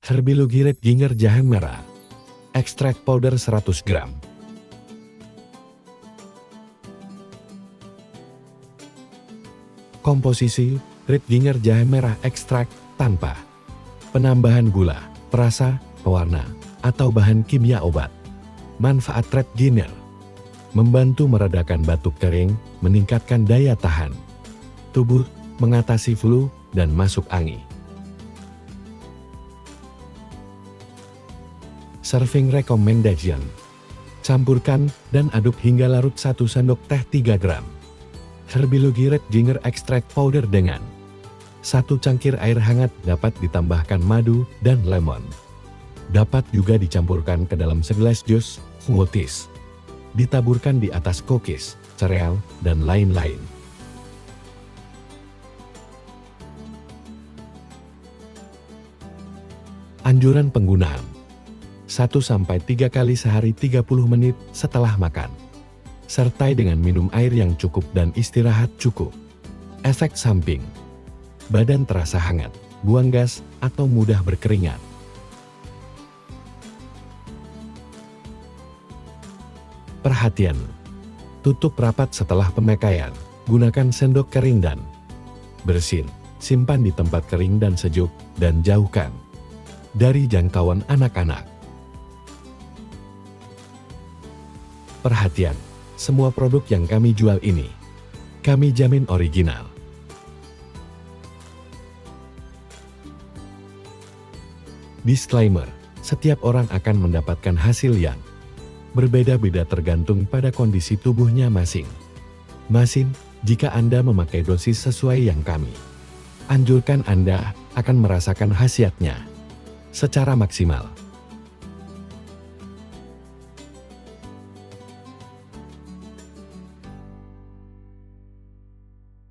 Herbilogi Red Ginger jahe merah. Ekstrak powder 100 gram. Komposisi Red Ginger jahe merah ekstrak tanpa penambahan gula, perasa, pewarna, atau bahan kimia obat. Manfaat Red Ginger: membantu meredakan batuk kering, meningkatkan daya tahan tubuh, mengatasi flu, dan masuk angin. Serving recommendation: campurkan dan aduk hingga larut 1 sendok teh 3 gram. Herbilogi Red Ginger Extract Powder dengan 1 cangkir air hangat, dapat ditambahkan madu dan lemon. Dapat juga dicampurkan ke dalam segelas jus, smoothies. Ditaburkan di atas cookies, sereal, dan lain-lain. Anjuran penggunaan: 1-3 kali sehari 30 menit setelah makan. Sertai dengan minum air yang cukup dan istirahat cukup. Efek samping: badan terasa hangat, buang gas, atau mudah berkeringat. Perhatian: tutup rapat setelah pemakaian. Gunakan sendok kering dan bersin. Simpan di tempat kering dan sejuk, dan jauhkan dari jangkauan anak-anak. Perhatian: semua produk yang kami jual ini, kami jamin original. Disclaimer: setiap orang akan mendapatkan hasil yang berbeda-beda tergantung pada kondisi tubuhnya masing-masing. Jika Anda memakai dosis sesuai yang kami anjurkan, Anda akan merasakan khasiatnya secara maksimal.